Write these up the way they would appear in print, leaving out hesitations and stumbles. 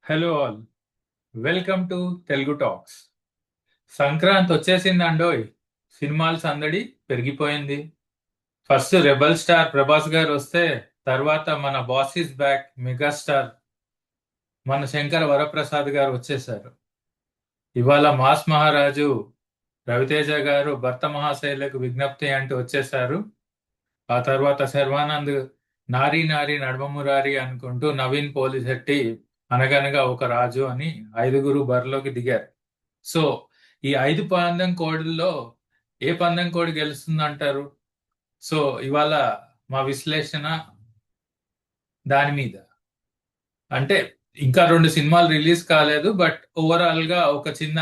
Hello all, welcome to Telugu talks. Sankranti వచ్చేసిందండోయ్. సినిమాల సందడి పెరిగిపోయింది. ఫస్ట్ రెబల్ స్టార్ ప్రభాస్ గారు వస్తే, తర్వాత మన బాస్ ఇస్ బ్యాక్ మెగాస్టార్ మన శంకర్ వరప్రసాద్ గారు వచ్చేసారు. ఇవాళ మాస్ మహారాజు రవితేజ గారు భర్త మహాశైలకు విజ్ఞప్తి అంటూ వచ్చేసారు. ఆ తర్వాత శర్వానంద్ నారీ నారీ నడమమురారి అనుకుంటూ నవీన్ పోలిశెట్టి అనగనగా ఒక రాజు అని ఐదుగురు బరిలోకి దిగారు. సో ఈ ఐదు పందెం కోడుల్లో ఏ పందెం కోడి గెలుస్తుందంటారు? సో ఇవాళ మా విశ్లేషణ దాని మీద. అంటే ఇంకా రెండు సినిమాలు రిలీజ్ కాలేదు, బట్ ఓవరాల్ గా ఒక చిన్న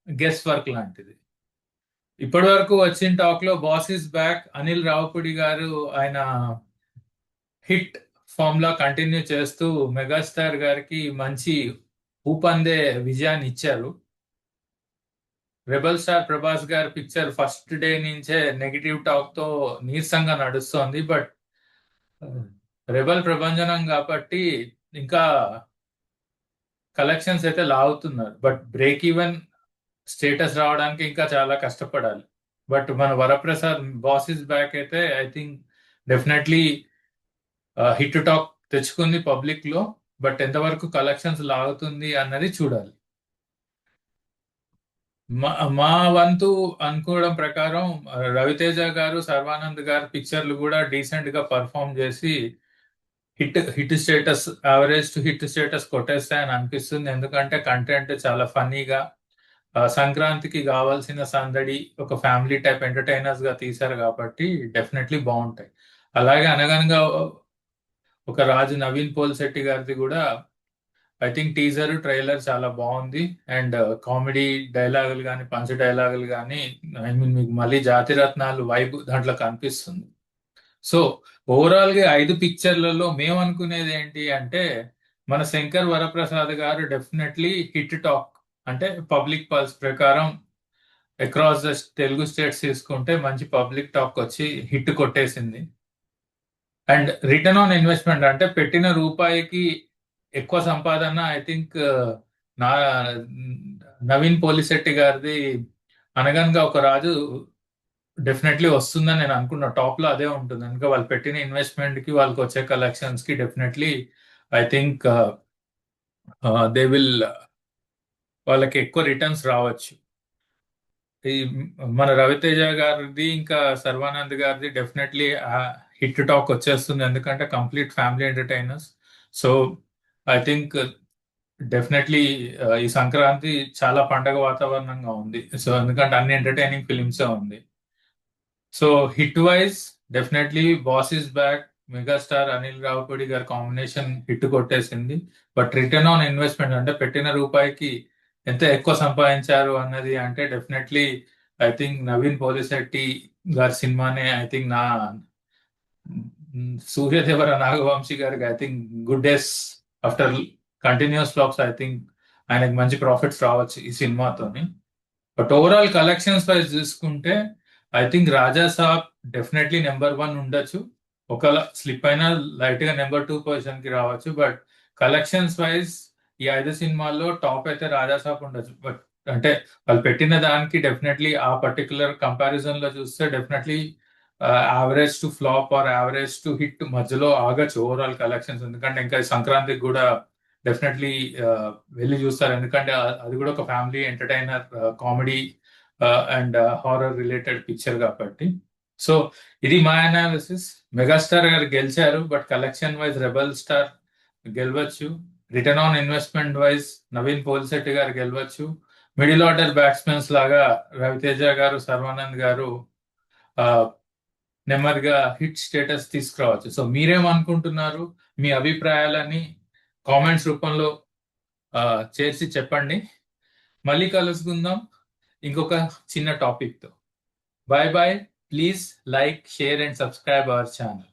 గెస్ వర్క్ లాంటిది. ఇప్పటి వరకు వచ్చిన టాక్ లో boss is back, Anil Ravipudi గారు ఆయన హిట్ ఫామ్ లా కంటిన్యూ చేస్తూ మెగాస్టార్ గారికి మంచి ఊపందే విజయాన్ని ఇచ్చారు. రెబల్ స్టార్ ప్రభాస్ గారి పిక్చర్ ఫస్ట్ డే నుంచే నెగిటివ్ టాక్ తో నీరసంగా నడుస్తోంది. బట్ రెబల్ ప్రభంజనం కాబట్టి ఇంకా కలెక్షన్స్ అయితే లాగుతున్నారు. బట్ బ్రేక్ ఈవెన్ స్టేటస్ రావడానికి ఇంకా చాలా కష్టపడాలి. బట్ మన వరప్రసాద్ బాస్ ఇస్ బ్యాక్ అయితే I think definitely hit talk తెచ్చుకుంది పబ్లిక్ లో. బట్ ఎంతవరకు కలెక్షన్స్ లాగుతుంది అన్నది చూడాలి. మా వంతు అనుకోవడం ప్రకారం రవితేజ గారు సర్వానంద్ గారు పిక్చర్లు కూడా డీసెంట్ గా పర్ఫామ్ చేసి hit hit status, average to hit status కొట్టేస్తాయని అనిపిస్తుంది. ఎందుకంటే కంటెంట్ చాలా ఫన్నీగా, సంక్రాంతికి కావాల్సిన సందడి, ఒక ఫ్యామిలీ టైప్ ఎంటర్టైనర్స్ గా తీశారు కాబట్టి డెఫినెట్లీ బాగుంటాయి. అలాగే అనగనగా ఒక రాజు నవీన్ పోల్శెట్టి గారిది కూడా ఐ థింక్ టీజర్ ట్రైలర్ చాలా బాగుంది. అండ్ కామెడీ డైలాగులు కానీ, పంచ్ డైలాగులు కానీ, ఐ మీన్ మీకు మళ్ళీ జాతిరత్నాలు వైబ్ దాంట్లో కనిపిస్తుంది. సో ఓవరాల్ గా ఐదు పిక్చర్లలో మేము అనుకునేది ఏంటి అంటే, మన శంకర్ వరప్రసాద్ గారు డెఫినెట్లీ హిట్ టాక్, అంటే పబ్లిక్ పల్స్ ప్రకారం అక్రాస్ ద తెలుగు స్టేట్స్ తీసుకుంటే మంచి పబ్లిక్ టాక్ వచ్చి హిట్ కొట్టేసింది. అండ్ రిటర్న్ ఆన్ ఇన్వెస్ట్మెంట్ అంటే పెట్టిన రూపాయికి ఎక్కువ సంపాదన ఐ థింక్ నా నవీన్ పోలిశెట్టి గారిది అనగనగా ఒక రాజు డెఫినెట్లీ వస్తుందని నేను అనుకున్నా. టాప్ లో అదే ఉంటుంది. ఇంకా వాళ్ళు పెట్టిన ఇన్వెస్ట్మెంట్ కి వాళ్ళకి వచ్చే కలెక్షన్స్ కి definitely I think they will, వాళ్ళకి ఎక్కువ రిటర్న్స్ రావచ్చు. ఈ మన రవితేజ గారిది ఇంకా సర్వానంద్ గారిది డెఫినెట్లీ హిట్ టాక్ వచ్చేస్తుంది. ఎందుకంటే complete family entertainers. So I think definitely ఈ సంక్రాంతి చాలా పండగ వాతావరణంగా ఉంది. సో ఎందుకంటే అన్ని ఎంటర్టైనింగ్ ఫిలిమ్సే ఉంది. So hit wise definitely boss is back, megastar Anil Ravipudi గారి కాంబినేషన్ హిట్ కొట్టేసింది. బట్ రిటర్న్ ఆన్ ఇన్వెస్ట్మెంట్ అంటే పెట్టిన రూపాయికి ఎంత ఎక్కువ సంపాదించారు అన్నది అంటే definitely I think Naveen Polishetty గారి సినిమానే ఐ థింక్ నా సూర్యదేవర నాగవంశీ గారికి I think good days after continuous flops I think ఆయనకి మంచి ప్రాఫిట్స్ రావచ్చు ఈ సినిమాతోని. బట్ ఓవరాల్ కలెక్షన్స్ వైజ్ చూసుకుంటే I think Raja Saab definitely number 1 ఉండొచ్చు. ఒకవేళ స్లిప్ అయినా లైట్ గా నెంబర్ 2 పొజిషన్ కి రావచ్చు. బట్ కలెక్షన్స్ వైజ్ ఈ ఐదు సినిమాల్లో టాప్ అయితే రాజా సాబ్ ఉండొచ్చు. బట్ అంటే వాళ్ళు పెట్టిన దానికి డెఫినెట్లీ ఆ పర్టికులర్ కంపారిజన్ లో చూస్తే definitely average to flop or average to hit మధ్యలో ఆగచ్చు ఓవరాల్ కలెక్షన్స్. ఎందుకంటే ఇంకా సంక్రాంతికి కూడా డెఫినెట్లీ వెళ్ళి చూస్తారు. ఎందుకంటే అది కూడా ఒక family entertainer, comedy and horror related picture కాబట్టి. సో ఇది మా అనాలిసిస్. మెగాస్టార్ గారు గెలిచారు, but collection wise rebel star గెలవచ్చు. Return on investment wise Naveen Polishetty గారు గెలవచ్చు. మిడిల్ ఆర్డర్ బ్యాట్స్మెన్స్ లాగా రవితేజ గారు, సర్వానంద్ గారు నెమ్మదిగా హిట్ స్టేటస్ తీసుకురావచ్చు. సో మీరేమనుకుంటున్నారు? మీ అభిప్రాయాలని కామెంట్స్ రూపంలో చేసి చెప్పండి. మళ్ళీ కలుసుకుందాం ఇంకొక చిన్న టాపిక్ తో. Bye bye. Please like, share and subscribe our channel.